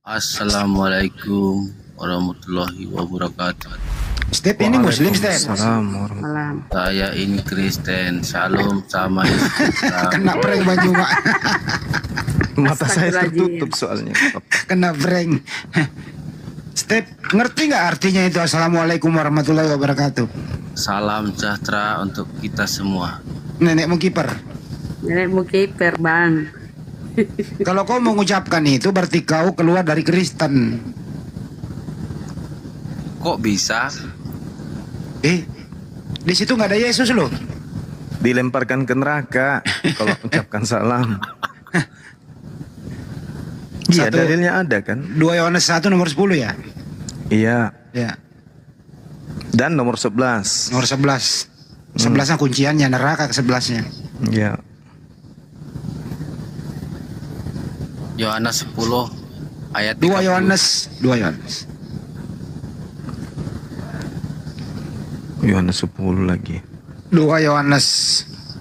Assalamualaikum warahmatullahi wabarakatuh. Step ini Muslim, Step. Salam. Saya ini Kristen. Shalom sama Islam. Kena prank baju mak. Mata saya Astagfirullahaladzim. tertutup soalnya. Kena prank. Step, ngerti nggak artinya itu? Assalamualaikum warahmatullahi wabarakatuh. Salam sejahtera untuk kita semua. Nenekmu kiper. Nenekmu kiper, Bang. Kalau kau mengucapkan itu berarti kau keluar dari Kristen. Kok bisa? Di situ nggak ada Yesus loh. Dilemparkan ke neraka kalau ucapkan salam. Iya, Satu- dalilnya ada kan? 2 Yohanes 1 nomor 10 ya? Iya. Ya. Dan nomor 11. Nomor 11. 11-nya kunciannya, neraka ke 11-nya. Iya. Yohanes 10 ayat 2 30. Yohanes. Yohanes 10 lagi. 2 Yohanes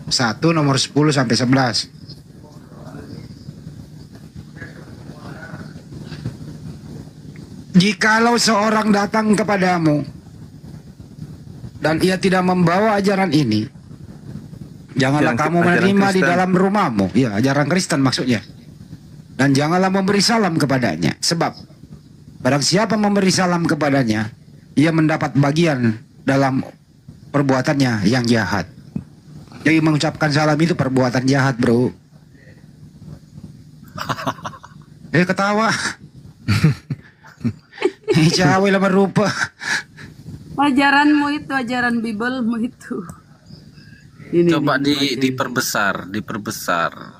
1 nomor 10 sampai 11. Jikalau seorang datang kepadamu dan ia tidak membawa ajaran ini, janganlah Yang kamu ajaran menerima di Kristen. dalam rumahmu. Ya, ajaran Kristen maksudnya. Dan janganlah memberi salam kepadanya, sebab barang siapa memberi salam kepadanya, ia mendapat bagian dalam perbuatannya yang jahat. Jadi mengucapkan salam itu perbuatan jahat, bro. Ketawa. Cawe lah merupa. Ajaranmu itu, ajaran Bibelmu itu. Ini Coba nih, diperbesar.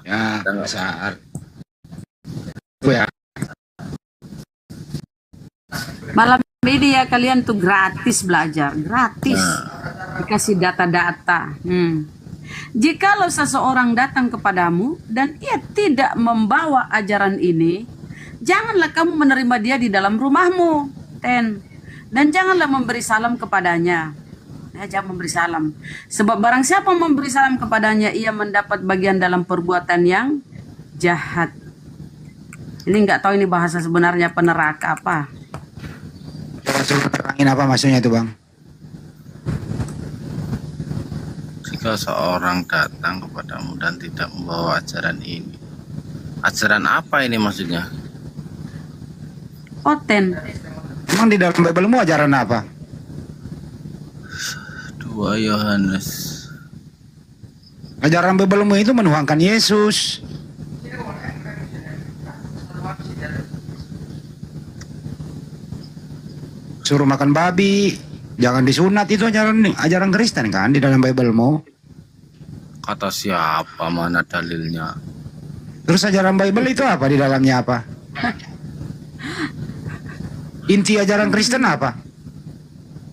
Ya, besar. Tuh ya. malam ini ya kalian tuh gratis belajar, gratis. Dikasih data-data. Jikalau seseorang datang kepadamu dan ia tidak membawa ajaran ini, janganlah kamu menerima dia di dalam rumahmu. Dan janganlah memberi salam kepadanya. Jangan memberi salam. Sebab barang siapa memberi salam kepadanya, ia mendapat bagian dalam perbuatan yang jahat. Ini nggak tahu ini bahasa sebenarnya peneraka apa. Coba terangin apa maksudnya itu, Bang? Jika seorang datang kepadamu dan tidak membawa ajaran ini. Ajaran apa ini maksudnya? Oten. Emang di dalam Biblemu ajaran apa? 2 Yohanes. Ajaran Biblemu itu menuhankan Yesus. Suruh makan babi, jangan disunat, itu ajaran Kristen kan di dalam Biblemu. Kata siapa, mana dalilnya? Terus ajaran Bible itu apa di dalamnya apa? Inti ajaran Kristen apa?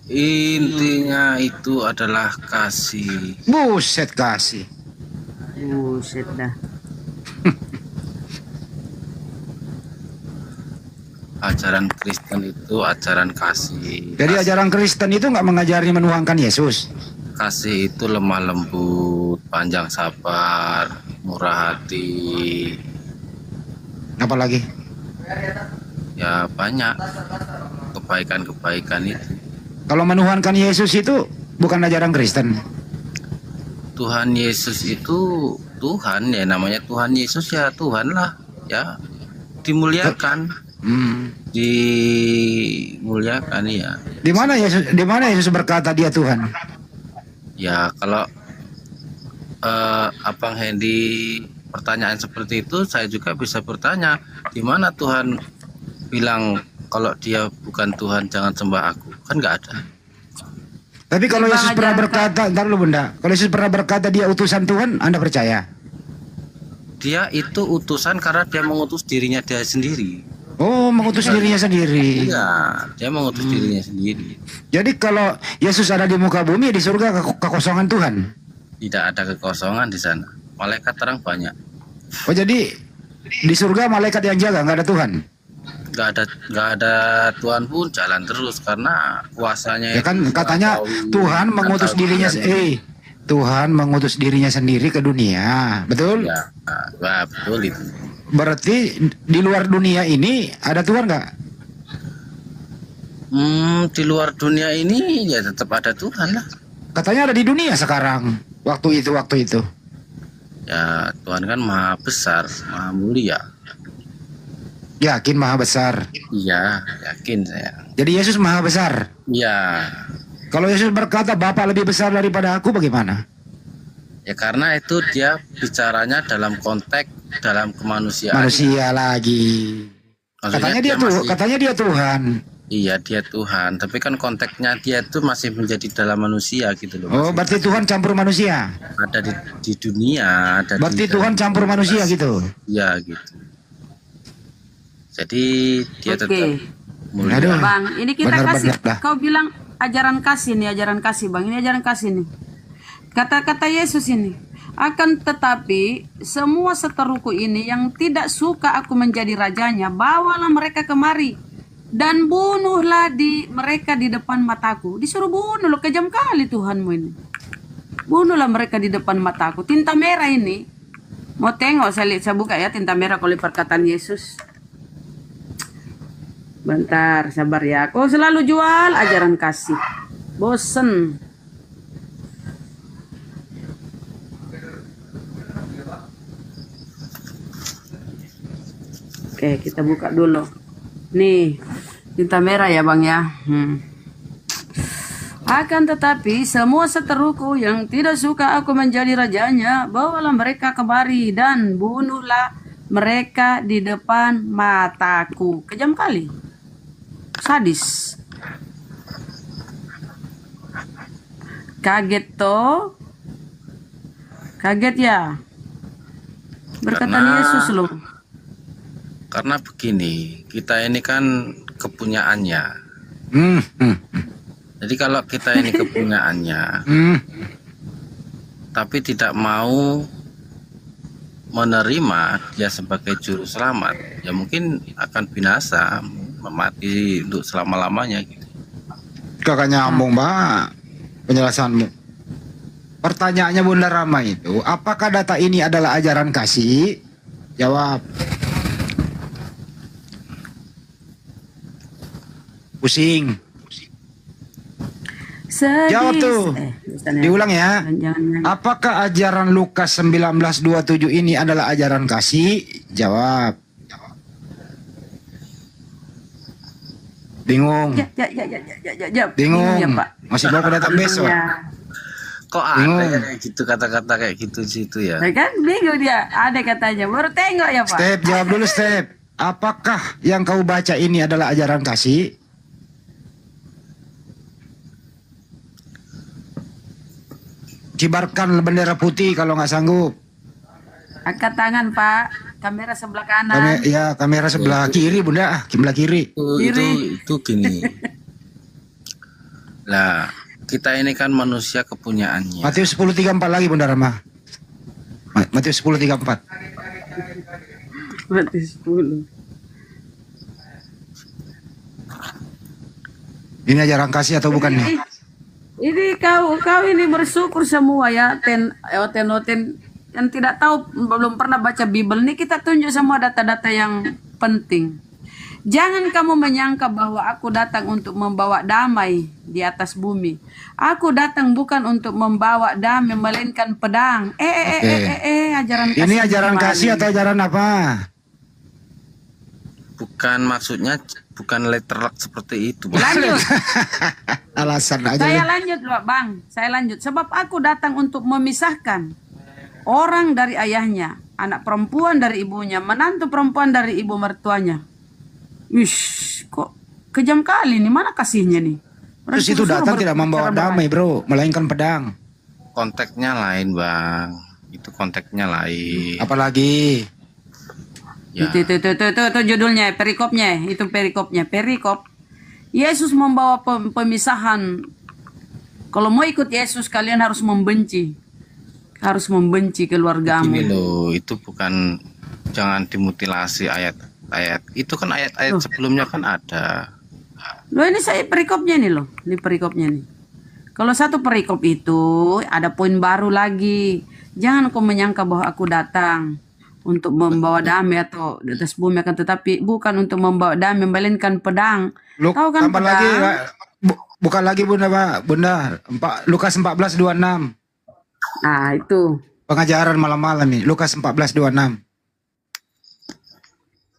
Intinya itu adalah kasih. Buset kasih. Buset dah. Ajaran Kristen itu ajaran kasih. Jadi ajaran Kristen itu nggak mengajari menuhankan Yesus. Kasih itu lemah lembut, panjang sabar, murah hati. Apalagi? Ya banyak kebaikan-kebaikan itu. Kalau menuhankan Yesus itu bukan ajaran Kristen. Tuhan Yesus itu Tuhan ya, namanya Tuhan Yesus ya Tuhan lah ya, dimuliakan. Dimuliakan ya. Di mana Yesus berkata dia Tuhan? Ya kalau Abang Hendy pertanyaan seperti itu, saya juga bisa bertanya, di mana Tuhan bilang kalau dia bukan Tuhan jangan sembah aku? Kan nggak ada. Tapi kalau Bang Yesus pernah ajarkan. berkata, ntar dulu Bunda. Kalau Yesus pernah berkata dia utusan Tuhan, Anda percaya? Dia itu utusan karena dia mengutus dirinya dia sendiri. Oh, mengutus dirinya sendiri. Iya, dia mengutus dirinya sendiri. Jadi kalau Yesus ada di muka bumi, di surga kekosongan Tuhan. Tidak ada kekosongan di sana. Malaikat terang banyak. Oh, jadi di surga malaikat yang jaga, nggak ada Tuhan. Nggak ada Tuhan pun jalan terus karena kuasanya Ya kan itu katanya melampaui Tuhan mengutus akal dirinya pikiran. Tuhan mengutus dirinya sendiri ke dunia. Betul? Ya, betul itu. berarti di luar dunia ini ada Tuhan nggak? Di luar dunia ini ya tetap ada Tuhan lah. Katanya ada di dunia sekarang. Waktu itu. Ya Tuhan kan maha besar, maha mulia. Yakin maha besar. Iya, yakin saya. Jadi Yesus maha besar. Iya. Kalau Yesus berkata Bapa lebih besar daripada aku, bagaimana? Ya karena itu dia bicaranya dalam konteks dalam kemanusiaan. Manusia lagi. Maksudnya Katanya dia Tuhan. Iya dia Tuhan, tapi kan konteksnya dia itu masih menjadi dalam manusia gitu loh. Oh, berarti Tuhan campur manusia. Ada di dunia, ada Berarti di Tuhan campur manusia gitu. Ya gitu. Jadi dia tetap mulia. Aduh. Bang, ini kita Benar, kasih. benar, dah. Kau bilang ajaran kasih nih, ajaran kasih, Bang. Ini ajaran kasih nih. Kata-kata Yesus ini. Akan tetapi semua seteruku ini yang tidak suka aku menjadi rajanya, bawalah mereka kemari dan bunuhlah mereka di depan mataku. Disuruh bunuh loh, kejam kali Tuhanmu ini. Bunuhlah mereka di depan mataku. Tinta merah ini, mau tengok saya buka ya tinta merah kalau perkataan Yesus. Bentar, sabar ya. Kau selalu jual ajaran kasih. Bosen. Oke, kita buka dulu. Nih, tinta merah ya Bang ya. Akan tetapi semua seteruku yang tidak suka aku menjadi rajanya, bawalah mereka kemari dan bunuhlah mereka di depan mataku. Kejam kali. Sadis. Kaget toh? Kaget ya? Berkata Yesus loh. Karena begini, kita ini kan kepunyaannya. Jadi kalau kita ini kepunyaannya, tapi tidak mau menerima dia sebagai juru selamat, ya mungkin akan binasa, mati untuk selama-lamanya gitu. Kakak nyambung, Mbak, penjelasanmu. Pertanyaannya Bunda Rama itu, apakah data ini adalah ajaran kasih? Jawab. Pusing. Sedih. Jawab tuh. Diulang ya. Jangan. Apakah ajaran Lukas 19:27 ini adalah ajaran kasih? Jawab. Bingung. Ya, Bingung. ya, Pak. Masih mau datang besok. Ya. Kok ada ya kayak gitu kata-kata kayak gitu situ ya? Nah, kan bingung dia. Ada katanya. Baru tengok ya Pak. Step, jawab dulu Step. Apakah yang kau baca ini adalah ajaran kasih? Kibarkan bendera putih kalau nggak sanggup. Angkat tangan Pak. Kamera sebelah kanan. Kamera sebelah kiri Bunda, sebelah kiri. Itu gini. Lah, kita ini kan manusia kepunyaannya. Matius 10:34 lagi Bunda Rama. Matius 10:34. Berarti 10. Ini ajaran kasih atau bukan nih? Ini kau ini bersyukur semua ya ten yang tidak tahu belum pernah baca Bible nih, kita tunjuk semua data-data yang penting. Jangan kamu menyangka bahwa aku datang untuk membawa damai di atas bumi. Aku datang bukan untuk membawa damai melainkan pedang. Ajaran kasih. Ini ajaran kasih atau ajaran apa? Bukan maksudnya bukan letterlock seperti itu. Lanjut. Alasan aja. Saya lanjut loh Bang. Saya lanjut. Sebab aku datang untuk memisahkan orang dari ayahnya, anak perempuan dari ibunya, menantu perempuan dari ibu mertuanya. Wish, kok kejam kali nih, mana kasihnya nih? Terus itu datang tidak membawa damai bro, melainkan pedang. Konteksnya lain Bang. Itu konteksnya lain. Apalagi? Ya. Itu judulnya, perikopnya. Itu perikopnya. Perikop. Yesus membawa pemisahan. Kalau mau ikut Yesus, kalian harus membenci. Harus membenci keluargamu. Ini loh, itu bukan, jangan dimutilasi ayat-ayat. Itu kan ayat-ayat sebelumnya kan ada. Loh ini saya perikopnya nih loh. Ini perikopnya nih. Kalau satu perikop itu ada poin baru lagi. Jangan kau menyangka bahwa aku datang untuk membawa damai atau di atas bumi, akan tetapi bukan untuk membawa damai, melainkan pedang. Tahu kan Tambah pedang? lagi, bukan lagi Bunda, Pak. Bunda, Lukas 14:26. Nah, itu. Pengajaran malam-malam nih, Lukas 14:26.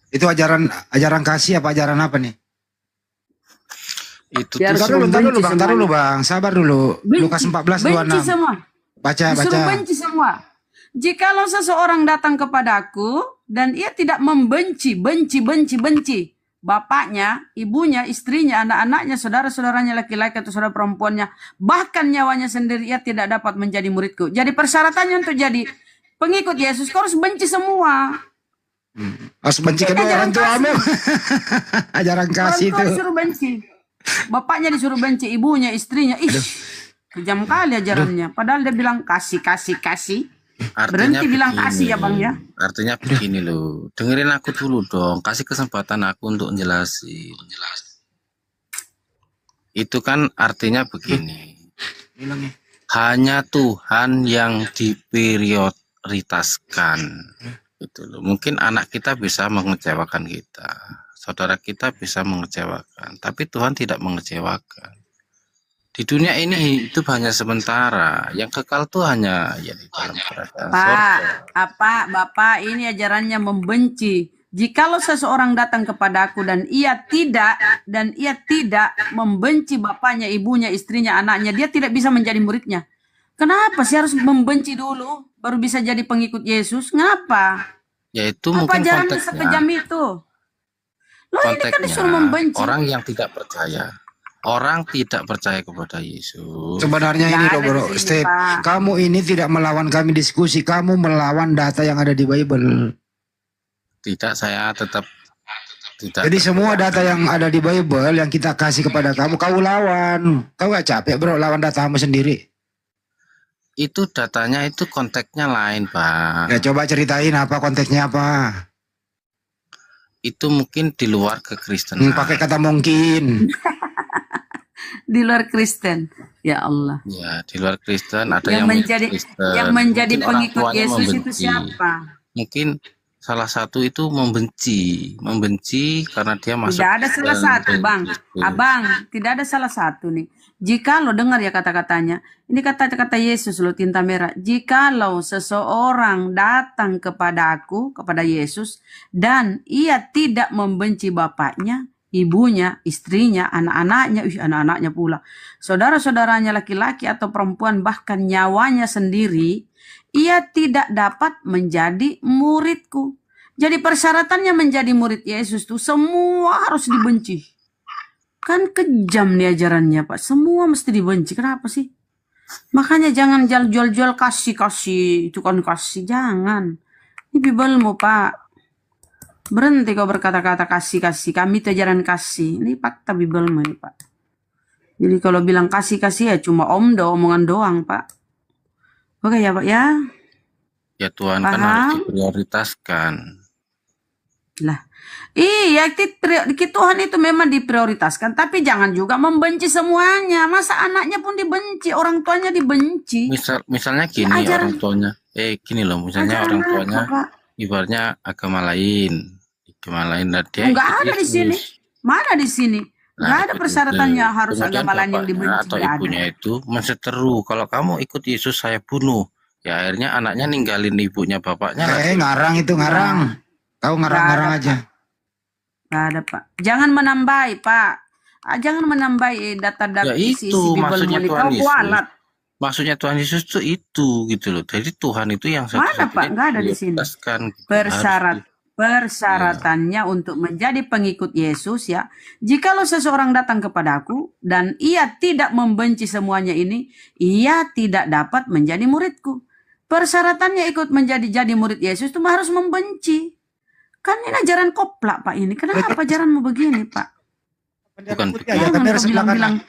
Itu ajaran kasih apa ajaran apa nih? Itu Biar tuh suruh Bentar dulu, benci Bang, semuanya. Bang. Sabar dulu. Lukas Benci 14:26. semua. Baca. Disuruh benci semua. Jikalau seseorang datang kepadaku dan ia tidak benci bapaknya, ibunya, istrinya, anak-anaknya, saudara-saudaranya laki-laki atau saudara perempuannya, bahkan nyawanya sendiri, ia tidak dapat menjadi muridku. Jadi persyaratannya untuk jadi pengikut Yesus, kau harus benci semua. Harus benci kedua orang tuamu. Ajaran kasih Orang tua itu. disuruh benci. Bapaknya disuruh benci, ibunya, istrinya. Ih, kejam kali ajarannya. Padahal dia bilang kasih. artinya Berhenti bilang begini. kasih ya Bang ya. Artinya begini loh. Dengerin aku dulu dong. Kasih kesempatan aku untuk jelasin. Itu kan artinya begini. Hanya Tuhan yang diprioritaskan. Gitu loh. Mungkin anak kita bisa mengecewakan kita. Saudara kita bisa mengecewakan. Tapi Tuhan tidak mengecewakan. Di dunia ini hidup hanya sementara, yang kekal tuh hanya ya di dalam kerajaan sorga. Bapak ini ajarannya membenci. Jikalau seseorang datang kepadaku dan ia tidak membenci bapaknya, ibunya, istrinya, anaknya, dia tidak bisa menjadi muridnya. Kenapa sih harus membenci dulu baru bisa jadi pengikut Yesus? Ngapa? Yaitu Apa mungkin ajarannya sekejam konteksnya, itu? Loh ini kan disuruh membenci. orang yang tidak percaya. Orang tidak percaya kepada Yesus. Sebenarnya ini Nggak loh ada bro, di sini, Steve. Pak. Kamu ini tidak melawan kami diskusi, kamu melawan data yang ada di Bible. Tidak, saya tetap tidak. Jadi semua data yang ada di Bible yang kita kasih kepada kamu, kau lawan. Kau gak capek bro lawan datamu sendiri? Itu datanya itu konteksnya lain, Pak. Ya coba ceritain apa konteksnya apa. Itu mungkin di luar kekristenan. Pakai kata mungkin. Di luar Kristen. Ya Allah. Ya, di luar Kristen ada Yang yang menjadi Kristen. yang menjadi Mungkin orang pengikut tuanya Yesus itu membenci. siapa? Mungkin salah satu itu membenci karena dia masuk. Tidak ada salah Kristen, satu, Bang. gitu. Abang, tidak ada salah satu nih. Jika lo dengar ya kata-katanya, ini kata-kata Yesus lo tinta merah. Jikalau seseorang datang kepadaku, kepada Yesus, dan ia tidak membenci bapaknya, ibunya, istrinya, anak-anaknya pula, saudara-saudaranya laki-laki atau perempuan, bahkan nyawanya sendiri, ia tidak dapat menjadi muridku. Jadi persyaratannya menjadi murid Yesus tuh semua harus dibenci. Kan kejam nih ajarannya Pak. Semua mesti dibenci. Kenapa sih? Makanya jangan jual-jual kasih. Itu kan kasih. Jangan. Ini Bibelmu Pak. Berhenti kau berkata-kata kasih. Kami itu ajaran kasih. Ini fakta Bibelmu ini Pak. Jadi kalau bilang kasih ya cuma omongan doang Pak. Oke ya Pak ya. Ya Tuhan kan Paham? harus diprioritaskan. Lah, iya Tuhan itu memang diprioritaskan, tapi jangan juga membenci semuanya. Masa anaknya pun dibenci, orang tuanya dibenci. Misalnya gini Ajaran- orang tuanya, gini loh, misalnya Ajaran orang apa, tuanya Pak? ibaratnya agama lain dan dia Enggak ikut ada di Yesus. sini. Mana di sini? Enggak ada ikut persyaratannya Yesus. harus Kemudian agama lain yang bapaknya dibenci. atau Enggak ada. ibunya itu menseteru, kalau kamu ikut Yesus saya bunuh. Ya akhirnya anaknya ninggalin ibunya bapaknya. Ngarang itu ngarang. Kau ngarang-ngarang Nggak ada, aja. Enggak ada Pak. Jangan menambahi Pak. Jangan menambahi data-data Ya isi itu Bible maksudnya ini. Tuhan Kau Yesus. kualat. Maksudnya Tuhan Yesus tuh itu gitu loh. Jadi Tuhan itu yang Mana, Pak? Nggak ada di sini. diprioritaskan, gitu. Persyaratannya untuk menjadi pengikut Yesus ya. Jikalau seseorang datang kepadaku dan ia tidak membenci semuanya ini, ia tidak dapat menjadi muridku. Persyaratannya ikut jadi murid Yesus itu harus membenci. Kan ini ajaran koplak Pak ini. Kenapa ajaranmu begini Pak? Bukan Ya, tapi harus bilang-bilang.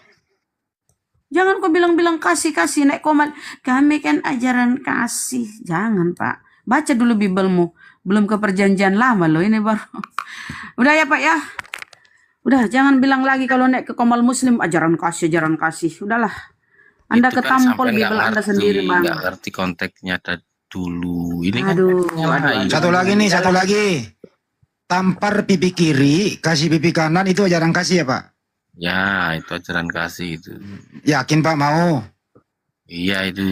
Jangan kau bilang-bilang kasih naik komat. Kami kan ajaran kasih. Jangan Pak. Baca dulu Bibelmu. Belum ke perjanjian lama loh ini baru. Udah ya Pak ya. Udah jangan bilang lagi kalau naik ke Komal Muslim ajaran kasih. Udahlah. Anda Itu kan ketampol sampai Bibel nggak Anda ngerti, sendiri Bang. nggak ngerti konteksnya dulu. Ini kan Aduh, nyalahin. Satu lagi nih, satu lagi. Tampar pipi kiri, kasih pipi kanan itu ajaran kasih ya Pak? Ya, itu ajaran kasih itu. Yakin Pak mau? Iya, itu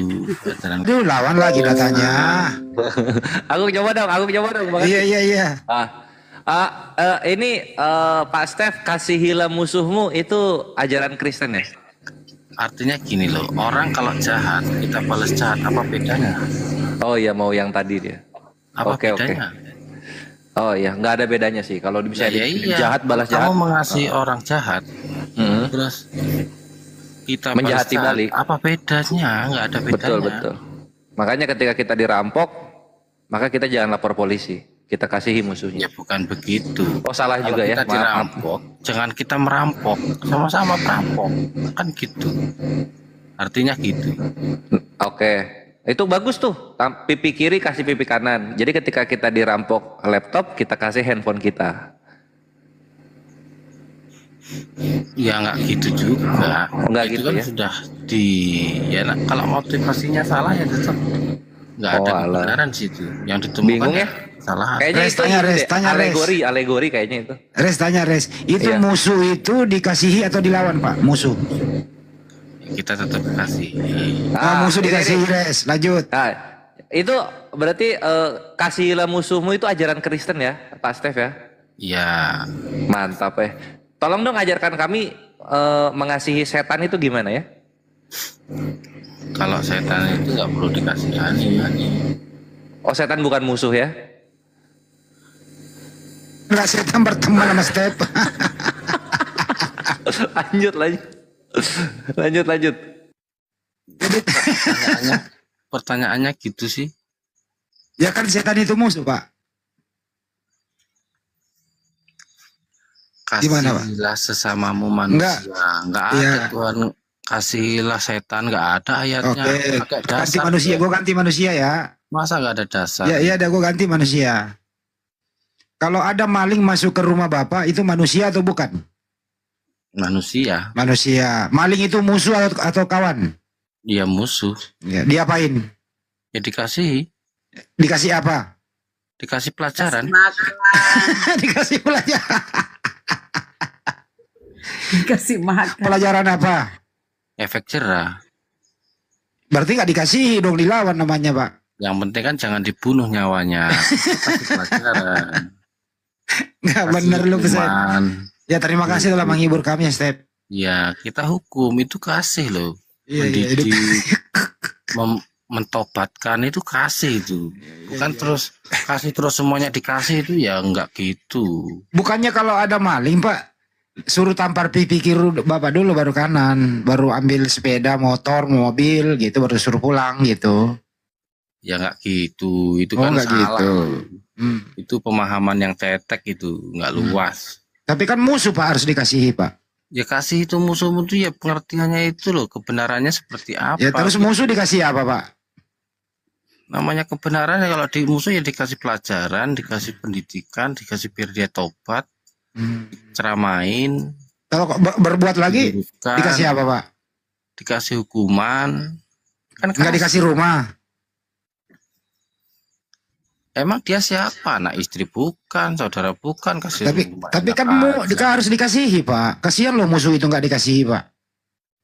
ajaran. Aduh, lawan lagi datanya. Aku coba dong, Bang. Iya. Ini Pak Stef, kasihilah musuhmu itu ajaran Kristen ya? Artinya gini loh, orang kalau jahat kita balas jahat, apa bedanya? Oh iya, mau yang tadi dia. Apa Oke. bedanya? Oh iya, nggak ada bedanya sih. Kalau bisa Ya, iya. jahat balas Kamu jahat. mengasihi orang jahat, Hmm, terus kita balas Menjahati jahat, balik. apa bedanya? Nggak ada bedanya. betul. Makanya ketika kita dirampok, maka kita jangan lapor polisi. Kita kasihi musuhnya. Ya bukan begitu. Oh salah Kalau juga ya. kita Maaf. dirampok, jangan kita merampok, sama-sama perampok, kan gitu. Artinya gitu. Oke. Itu bagus tuh. Pipi kiri kasih pipi kanan. Jadi ketika kita dirampok laptop, kita kasih handphone kita. Ya nggak gitu juga. Nggak Itu gitu kan ya? sudah kalau motivasinya salah ya tetap nggak ada Oh, alah. kebenaran situ. Yang ditemukan Bingung ya? salah. Kayaknya Res, itu tanya, ini Res, deh, tanya, Res. alegori kayaknya itu. Res tanya Res, itu Iya. musuh itu dikasihi atau dilawan Pak? Musuh. Kita tetap kasih. Musuh ini dikasihi nih. Res, lanjut. Nah, itu berarti kasihilah musuhmu itu ajaran Kristen ya, Pak Stef ya? Ya, Mantap ya. Tolong dong ajarkan kami mengasihi setan itu gimana ya? kalau setan itu nggak perlu dikasihani. Oh setan bukan musuh ya? Enggak setan berteman sama Step. lanjut. Pertanyaannya gitu sih. Ya kan setan itu musuh Pak. Gimana, Pak? Kasihilah sesamamu manusia. Nggak ada Iya. Tuhan kasihilah setan, nggak ada ayatnya. Oke, Pakai ganti dasar. manusia, gue ganti manusia ya. Masa nggak ada dasar? Ya, iya, ada gue ganti manusia. Kalau ada maling masuk ke rumah Bapak, itu manusia atau bukan? Manusia, Manusia. Maling itu musuh atau kawan? dia musuh. Ya, diapain? Ya dikasihi, Dikasih apa? dikasih pelajaran. Makan, Dikasih pelajaran. dikasih makan. Pelajaran apa? Efek jerah. Berarti nggak dikasih dong, dilawan namanya Pak. Yang penting kan jangan dibunuh nyawanya. Kasih pelajaran. Nggak Kasih bener lu pesan. hukuman. Ya terima kasih telah menghibur kami ya Step. Ya kita hukum itu kasih loh. Iya, Mendidik, mentobatkan itu kasih itu. Bukan terus kasih terus semuanya dikasih itu ya enggak gitu. Bukannya kalau ada maling Pak, suruh tampar pipi kiri Bapak dulu baru kanan, baru ambil sepeda, motor, mobil gitu, baru suruh pulang gitu. Ya enggak gitu. Itu Oh, kan nggak salah. gitu. Itu pemahaman yang cetek itu, enggak luas. Tapi kan musuh Pak harus dikasihi Pak. Ya kasih itu musuhmu itu ya pengertiannya itu loh, kebenarannya seperti apa. Ya terus musuh dikasih apa Pak? Namanya kebenaran ya kalau di musuh ya dikasih pelajaran, dikasih pendidikan, dikasih biar dia tobat, ceramain, Kalau berbuat lagi diluruskan, dikasih apa Pak? dikasih hukuman. Kan Enggak kasih. dikasih rumah. Emang dia siapa? Anak istri bukan, saudara bukan, kasih rumah. Tapi Enak kan aja. harus dikasihi Pak. Kasihan loh musuh itu nggak dikasihi Pak.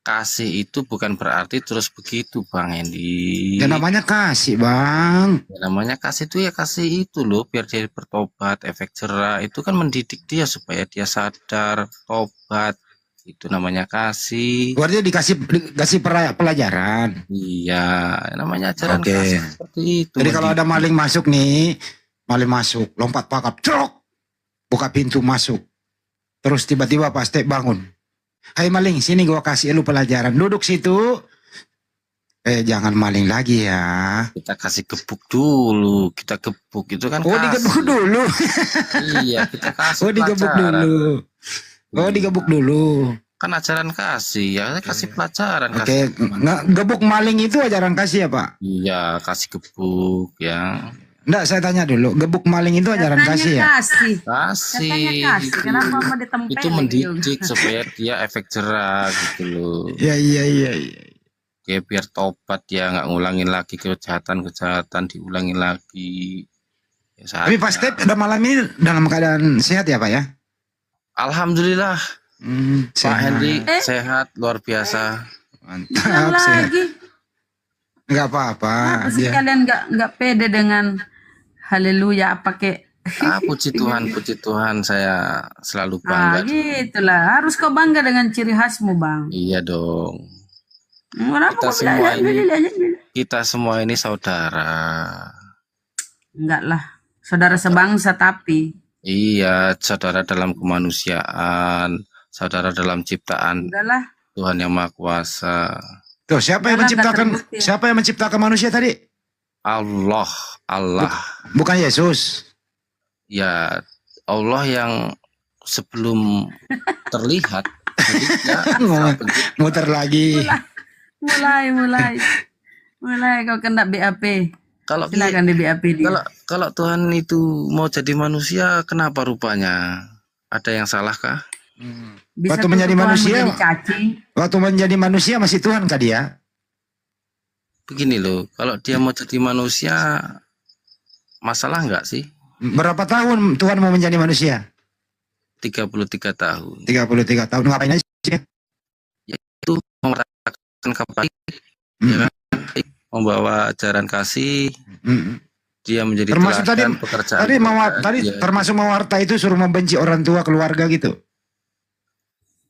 Kasih itu bukan berarti terus begitu Bang Endi. Ya namanya kasih Bang. Ya, namanya kasih itu ya kasih itu loh, biar dia bertobat, efek jerah. Itu kan mendidik dia supaya dia sadar, tobat. Itu namanya kasih. Berarti dikasih pelajaran. Iya, namanya ajaran Oke. kasih seperti itu. Jadi kalau ada maling masuk nih, maling masuk, lompat pakap, trok, buka pintu masuk. Terus tiba-tiba Pak Step bangun. Hai maling, sini gua kasih lu pelajaran. Duduk situ. Jangan maling lagi ya. kita kasih gebuk dulu, kita gebuk itu kan Oh, kasih. digebuk dulu. Iya, kita kasih Oh, digebuk pelajaran. dulu. Oh, digebuk dulu. Kan ajaran kasih, ya kasih pelajaran. Oke, gebuk maling itu ajaran kasih ya, Pak? Iya, kasih gebuk ya. Enggak, saya tanya dulu. Gebuk maling itu ajaran Katanya kasih ya? kasih. Kasih. Katanya kasih. Kenapa mau ditempelin Itu mendidik supaya dia efek jerah gitu loh. Iya. Dia biar tobat, dia nggak ngulangin lagi kejahatan diulangin lagi. Ya, Tapi Pak saatnya. Step udah malam ini dalam keadaan sehat ya Pak ya? Alhamdulillah Pak Sehat. Hendy sehat luar biasa. Bilang Mantap, sehat. lagi. Nggak apa-apa. Apa sih Dia kalian nggak pede dengan haleluya apa kek? Puji Tuhan saya selalu Ah, bangga. gitulah. Harus kau bangga dengan ciri khasmu, Bang. Iya dong. Kenapa Kita kau semua bilang ini haleluya? kita semua ini saudara. Enggak lah. Saudara sebangsa tapi. Iya, saudara dalam kemanusiaan, saudara dalam ciptaan Udahlah. Tuhan yang Maha Kuasa. tuh siapa yang Udah lah, menciptakan nggak terbukti. siapa yang menciptakan manusia tadi? Allah. Bukan Yesus. Ya, Allah yang sebelum terlihat jadi dia Ngomong- begitu. Muter lagi. Mulai kau kena BAP. Kalau Silakan di BAP dia. kalau Tuhan itu mau jadi manusia, kenapa rupanya? Ada yang salah kah? Bisa Waktu menjadi Tuhan manusia, menjadi cacing. waktu menjadi manusia masih Tuhan kah dia? Begini loh, kalau dia mau jadi manusia, masalah nggak sih? Berapa tahun Tuhan mau menjadi manusia? 33 tahun. 33 tahun ngapain aja sih? Itu mengatakan kebaikan, ya kan? Membawa ajaran kasih, Mm. dia menjadi Termasuk tadi teladan pekerjaan. tadi dia. termasuk mewarta itu suruh membenci orang tua keluarga gitu.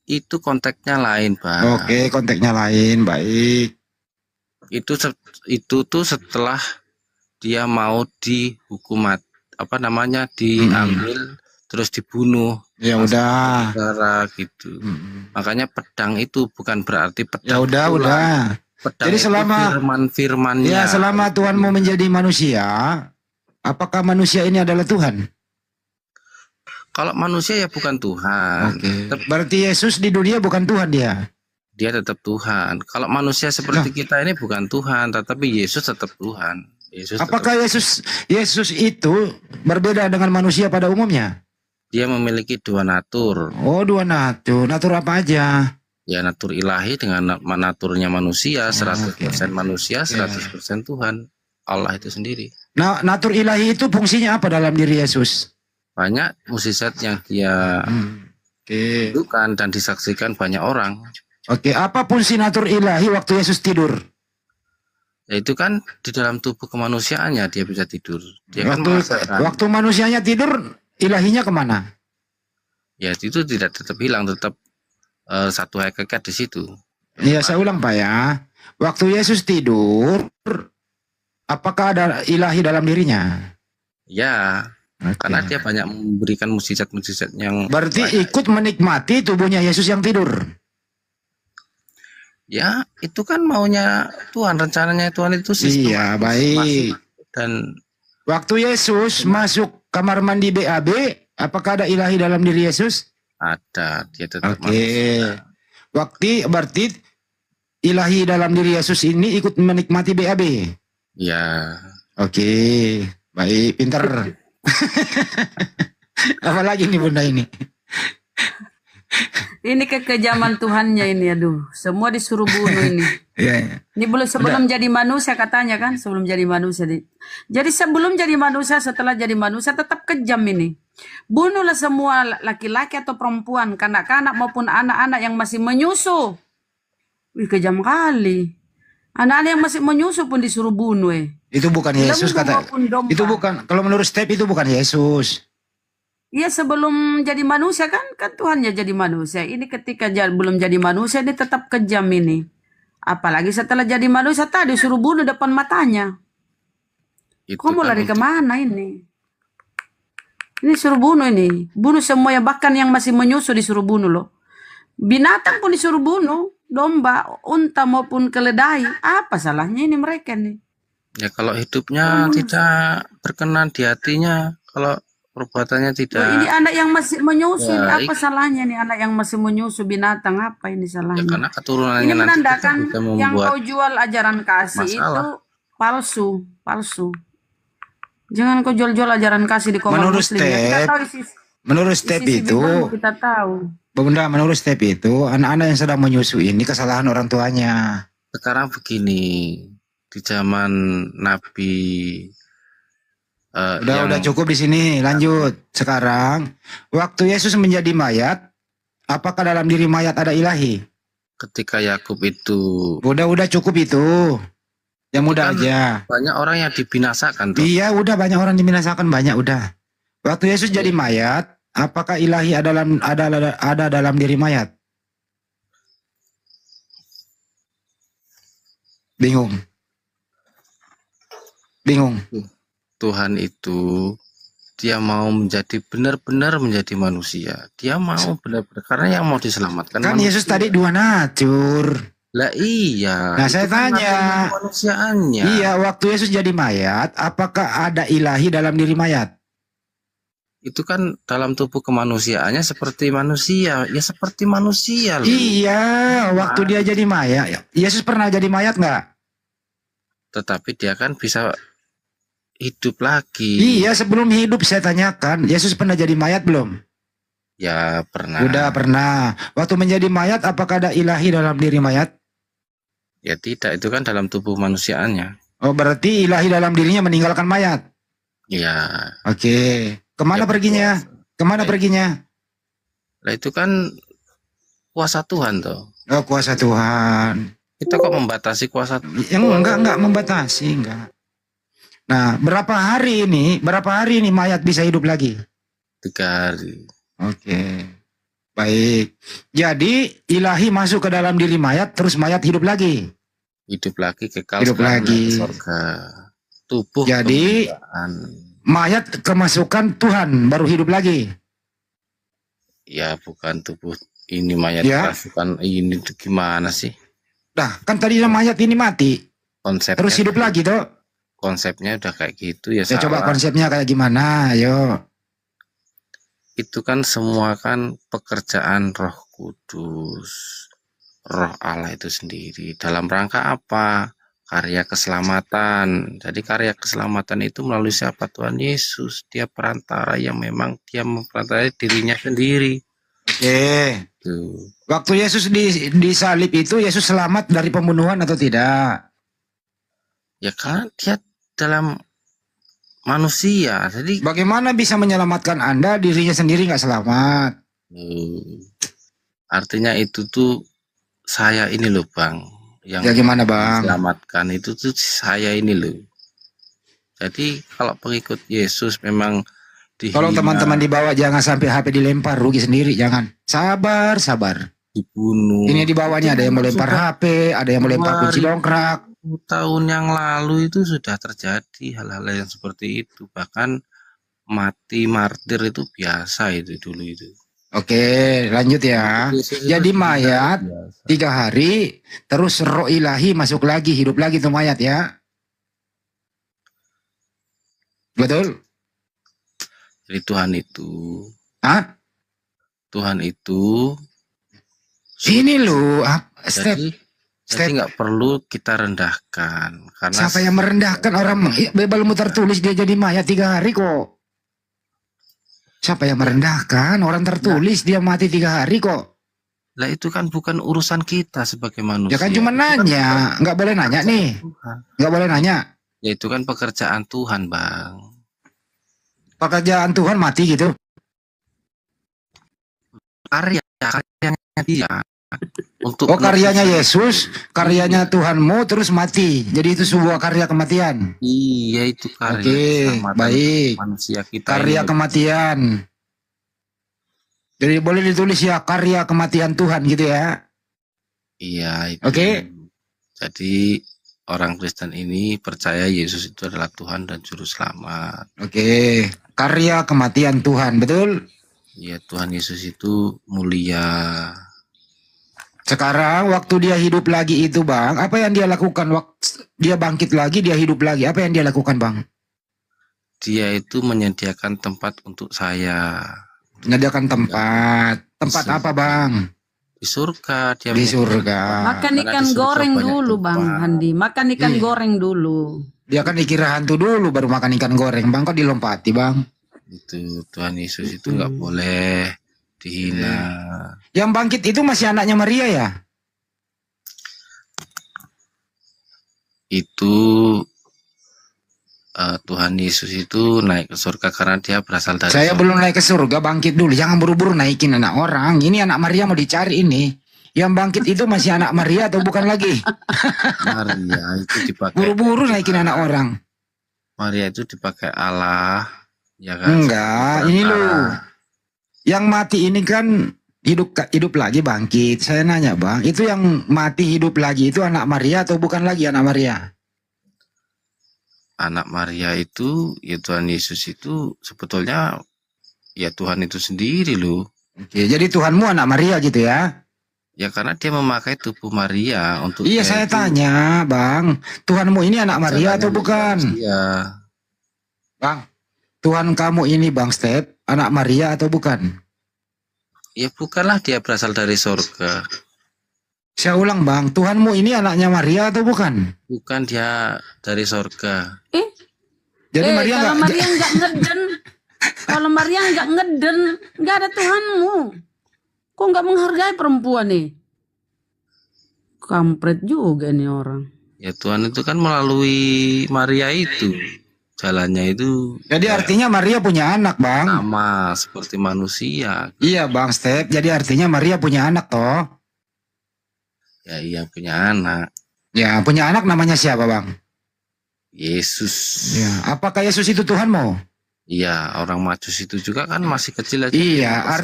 Itu konteksnya lain, Pak. Oke, konteksnya lain, baik. Itu tuh setelah dia mau dihukum diambil terus dibunuh Ya udah. saudara gitu. Makanya pedang itu bukan berarti Ya pedang. udah, tulang. udah. Pedang Jadi itu selama- firman-firmannya. Ya, selama Tuhan mau menjadi manusia, apakah manusia ini adalah Tuhan? Kalau manusia ya bukan Tuhan. Berarti Yesus di dunia bukan Tuhan dia. Dia tetap Tuhan. Kalau manusia seperti kita ini bukan Tuhan, tetapi Yesus tetap Tuhan. Apakah Yesus itu berbeda dengan manusia pada umumnya? Dia memiliki dua natur. Oh, dua natur. Natur apa aja? Ya, natur ilahi dengan naturnya manusia, 100% manusia, 100% Tuhan. Allah itu sendiri. Nah, natur ilahi itu fungsinya apa dalam diri Yesus? Banyak mukjizat yang dia Oke. lakukan dan disaksikan banyak orang. Oke, apa fungsi natur ilahi waktu Yesus tidur? Yaitu kan di dalam tubuh kemanusiaannya dia bisa tidur. Dia kan Waktu merasakan. waktu manusianya tidur, ilahinya kemana? Ya itu tidak tetap hilang, tetap satu hakikat di situ. Iya, saya ulang Pak ya. Waktu Yesus tidur, apakah ada ilahi dalam dirinya? Ya, Oke. karena dia banyak memberikan mukjizat-mukjizat yang Berarti banyak. ikut menikmati tubuhnya Yesus yang tidur. Ya, itu kan maunya Tuhan, rencananya Tuhan itu Iya, baik. Dan Waktu Yesus masuk kamar mandi BAB, apakah ada ilahi dalam diri Yesus? ada, dia tetap Oke. manusia. Berarti ilahi dalam diri Yesus ini ikut menikmati BAB. Ya, Oke, baik, pinter. Apalagi nih Bunda ini? Ini kekejaman Tuhannya ini, aduh. Semua disuruh bunuh ini. Iya. Ini sebelum jadi manusia katanya kan, sebelum jadi manusia. Jadi sebelum jadi manusia, setelah jadi manusia tetap kejam ini. Bunuhlah semua laki-laki atau perempuan, kanak-kanak maupun anak-anak yang masih menyusu. Wih, kejam kali. Anak-anak yang masih menyusu pun disuruh bunuh. Itu bukan Yesus Lembu kata. maupun domba. Itu bukan. Kalau menurut Step itu bukan Yesus. Iya, sebelum jadi manusia kan Tuhan ya jadi manusia. Ini ketika belum jadi manusia ini tetap kejam ini. Apalagi setelah jadi manusia tadi suruh bunuh depan matanya. itu Kau mau kan lari untuk- kemana ini? Ini suruh bunuh ini. Bunuh semua ya, bahkan yang masih menyusu disuruh bunuh loh. Binatang pun disuruh bunuh. Domba, unta maupun keledai. Apa salahnya ini mereka nih? Ya kalau hidupnya tidak berkenan di hatinya, kalau perbuatannya Loh, tidak. ini anak yang masih menyusu. Ini Baik. apa salahnya nih anak yang masih menyusu binatang? Apa ini Ya, salahnya? karena keturunannya Ini nanti menandakan bisa yang membuat kau jual ajaran kasih masalah. itu palsu. Jangan kau jual-jual ajaran kasih di komar Menurut muslim ya. Kita Step, tahu Menurut Step sisi itu, Bible kita tahu. Bunda, menurut Step itu, anak-anak yang sedang menyusui ini kesalahan orang tuanya. Sekarang begini, di zaman Nabi Udah cukup di sini. Lanjut. Sekarang, waktu Yesus menjadi mayat, apakah dalam diri mayat ada ilahi? ketika Yakub itu Udah cukup itu. Yang mudah kan aja. banyak orang yang dibinasakan tuh. Iya, udah banyak orang dibinasakan, banyak udah. Waktu Yesus jadi mayat, apakah ilahi ada dalam diri mayat? Bingung. Tuhan itu dia mau menjadi benar-benar menjadi manusia. Dia mau benar-benar karena yang mau diselamatkan Kan manusia. Yesus tadi dua natur. Lah iya. Nah, itu saya kan tanya. namanya kemanusiaannya. Iya, waktu Yesus jadi mayat, apakah ada ilahi dalam diri mayat? Itu kan dalam tubuh kemanusiaannya seperti manusia. Ya seperti manusia loh. Iya, waktu dia jadi mayat. Yesus pernah jadi mayat nggak? Tetapi dia kan bisa hidup lagi. Iya, sebelum hidup saya tanyakan, Yesus pernah jadi mayat belum? Ya pernah. Udah pernah. Waktu menjadi mayat, apakah ada ilahi dalam diri mayat? Ya tidak, itu kan dalam tubuh manusiaannya. Oh, berarti ilahi dalam dirinya meninggalkan mayat. Ya. Oke. Kemana Ya, perginya? Kemana Baik. perginya? Lah itu kan kuasa Tuhan toh. Oh, kuasa Tuhan. Kita kok membatasi kuasa Tuhan? Enggak membatasi, enggak. Nah, berapa hari ini mayat bisa hidup lagi? 3 hari. Oke. Baik. Jadi ilahi masuk ke dalam diri mayat, terus mayat hidup lagi. Hidup lagi, kekal Hidup sekarang lagi. di surga. Tubuh Jadi kemuliaan. mayat kemasukan Tuhan baru hidup lagi. Ya bukan tubuh ini mayat Ya. kerasukan ini tuh gimana sih? Nah, kan tadi mayat ini mati, Konsepnya terus hidup lagi toh. konsepnya udah kayak gitu ya Ya coba salah. konsepnya kayak gimana? Ayo. Itu kan semua kan pekerjaan Roh Kudus, Roh Allah itu sendiri. Dalam rangka apa? Karya keselamatan. Jadi karya keselamatan itu melalui siapa? Tuhan Yesus. Dia perantara yang memang dia memperantarai dirinya sendiri. Oke. Tuh. Waktu Yesus disalib itu, Yesus selamat dari pembunuhan atau tidak? Ya kan dia dalam manusia. Jadi Bagaimana bisa menyelamatkan Anda, dirinya sendiri nggak selamat? artinya itu tuh saya ini loh Bang. Yang Ya gimana Bang? selamatkan itu tuh saya ini loh. Jadi kalau pengikut Yesus memang dihina, Tolong teman-teman di bawah jangan sampai HP dilempar, rugi sendiri, jangan. Sabar. dibunuh. Ini di bawahnya ada yang melempar HP, ada yang melempar kunci dongkrak. 10 tahun yang lalu itu sudah terjadi hal-hal yang seperti itu. Bahkan mati martir itu biasa itu dulu itu. Oke, lanjut ya. Yesus itu Jadi sudah mayat biasa. 3 hari, terus roh ilahi masuk lagi, hidup lagi tuh mayat ya. Betul? Jadi Hah? Tuhan itu Ini loh, step. jadi nggak perlu kita rendahkan karena Siapa yang merendahkan orang? Bibelmu tertulis dia jadi mayat 3 hari kok. Siapa yang merendahkan? Orang tertulis dia mati 3 hari kok. lah itu kan bukan urusan kita sebagai manusia. Ya kan cuma Itu kan nanya, nggak boleh nanya nih, Tuhan. nggak boleh nanya. Ya itu kan pekerjaan Tuhan, Bang. Pekerjaan Tuhan mati gitu. Karyanya dia untuk Oh karyanya Yesus, karyanya Tuhanmu terus mati. Jadi itu sebuah karya kematian. Iya itu karya Oke, keselamatan baik. manusia kita Karya ini. kematian. Jadi boleh ditulis ya karya kematian Tuhan gitu ya. Iya itu. Oke. Jadi orang Kristen ini percaya Yesus itu adalah Tuhan dan Juru Selamat. Oke, karya kematian Tuhan, betul? Ya Tuhan Yesus itu mulia. Sekarang waktu dia hidup lagi itu Bang, apa yang dia lakukan? Waktu dia bangkit lagi, dia hidup lagi, apa yang dia lakukan Bang? Dia itu menyediakan tempat untuk saya. Menyediakan tempat. Tempat apa Bang? Di surga dia Di menyediakan surga. tempat. Makan Karena ikan di surga goreng banyak dulu Bang tempat. Handi. Makan ikan Iya. goreng dulu. Dia kan dikira hantu dulu baru makan ikan goreng Bang, kok dilompati Bang? Itu Tuhan Yesus itu nggak boleh dihina. Yang bangkit itu masih anaknya Maria ya? itu Tuhan Yesus itu naik ke surga karena dia berasal dari Saya surga. belum naik ke surga, bangkit dulu. Jangan buru-buru naikin anak orang. Ini anak Maria mau dicari ini. Yang bangkit itu masih anak Maria atau bukan lagi? Maria itu dipakai Buru-buru naikin anak orang. Maria itu dipakai Allah, ya kan? Enggak, ini loh. Yang mati ini kan hidup lagi bangkit. Saya nanya bang, itu yang mati hidup lagi itu anak Maria atau bukan lagi anak Maria? Anak Maria itu, ya Tuhan Yesus itu sebetulnya ya Tuhan itu sendiri loh. Oke, jadi Tuhanmu anak Maria gitu ya? Ya karena dia memakai tubuh Maria untuk Iya dia saya itu tanya bang, Tuhanmu ini anak Maria atau jalannya bukan? Iya, Bang, Tuhan kamu ini bang Step anak Maria atau bukan? ya bukanlah dia berasal dari surga. Saya ulang bang, Tuhanmu ini anaknya Maria atau bukan? Bukan dia dari surga. Jadi Maria kalau nggak? Maria nggak ngeden, kalau Maria nggak ngeden, nggak ada Tuhanmu. Kok nggak menghargai perempuan nih? Kampret juga nih orang. Ya Tuhan itu kan melalui Maria itu. Jalannya itu Jadi artinya Maria punya anak bang? sama seperti manusia. Iya bang Step, jadi artinya Maria punya anak toh? Ya iya punya anak. Ya punya anak namanya siapa bang? Yesus. Ya, apakah Yesus itu Tuhanmu? Iya, orang Majus itu juga kan masih kecil aja. Iya,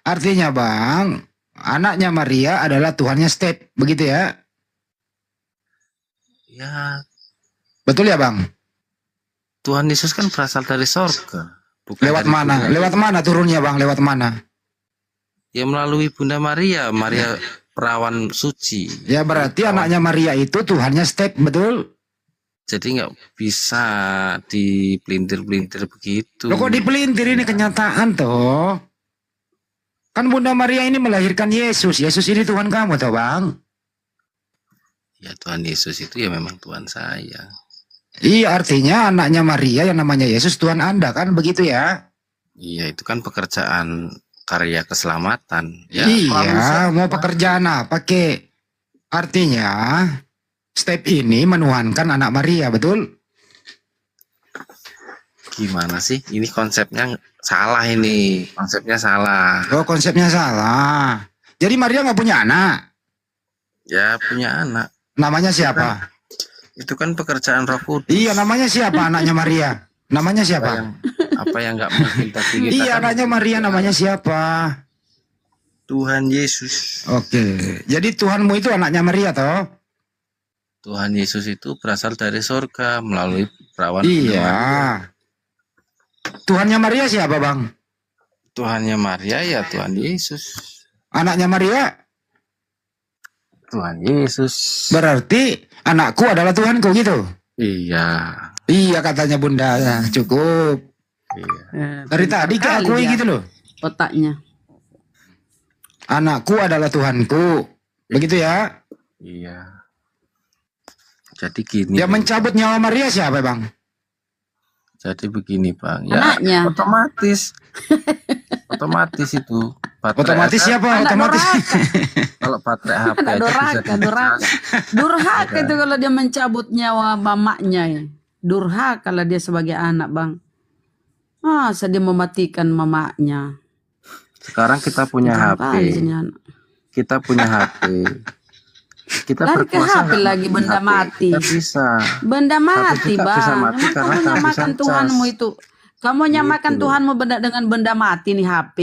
artinya bang, anaknya Maria adalah Tuhannya Step, begitu ya? Ya, Betul ya bang? Tuhan Yesus kan berasal dari sorga. Bukan Lewat dari mana? dunia. Lewat mana turunnya bang? Lewat mana? Ya melalui Bunda Maria, Maria perawan suci. Ya berarti anaknya Maria itu Tuhannya Step, betul? Jadi nggak bisa dipelintir-pelintir begitu. Loh kok dipelintir, ini kenyataan toh? Kan Bunda Maria ini melahirkan Yesus. Yesus ini Tuhan kamu toh bang? Ya Tuhan Yesus itu ya memang Tuhan saya. Iya, artinya anaknya Maria yang namanya Yesus Tuhan Anda, kan begitu ya? Iya itu kan pekerjaan karya keselamatan. Ya, Iya, mau pekerjaan apa kek? Artinya Step ini menuhankan anak Maria, betul? gimana sih? Ini konsepnya salah ini. Konsepnya salah. Oh, konsepnya salah. Jadi Maria nggak punya anak. Ya punya anak. Namanya siapa? Itu kan pekerjaan Roh Kudus. Iya, namanya siapa anaknya Maria? Namanya siapa? Apa yang nggak mungkin tapi kita Iya, kan anaknya Maria namanya siapa? Tuhan Yesus. Oke, jadi Tuhanmu itu anaknya Maria toh? Tuhan Yesus itu berasal dari surga melalui perawan. Iya. Tuhannya Maria siapa bang? Tuhannya Maria ya Tuhan Yesus. Anaknya Maria? Tuhan Yesus. Berarti anakku adalah Tuhanku gitu? Iya. Iya katanya Bunda, ya, cukup. Iya. Dari tadi Pintar keakui kali dia gitu loh. otaknya. Anakku adalah Tuhanku. Begitu ya? Iya. Jadi gini. Yang mencabut nyawa Maria siapa bang? Jadi begini bang. Ya Anaknya. otomatis. Otomatis itu. Baterai Otomatis akan- siapa? Anak Otomatis. Kalau baterai HP Anak aja bisa durhaka, durhaka. Durhaka itu kalau dia mencabut nyawa mamanya ya. Durhaka lah dia sebagai anak bang. Masa dia mematikan mamanya. Sekarang kita punya Jangan HP. kali sini anak. Kita punya HP. Kita Lari ke berkuasa HP nggak lagi, punya benda HP? mati. Kita bisa. Benda mati kita bang. bisa mati Emang karena kamu kehabisan nyamakan cas. Tuhanmu itu. Kamu nyamakan Gitu. Tuhanmu dengan benda mati nih HP.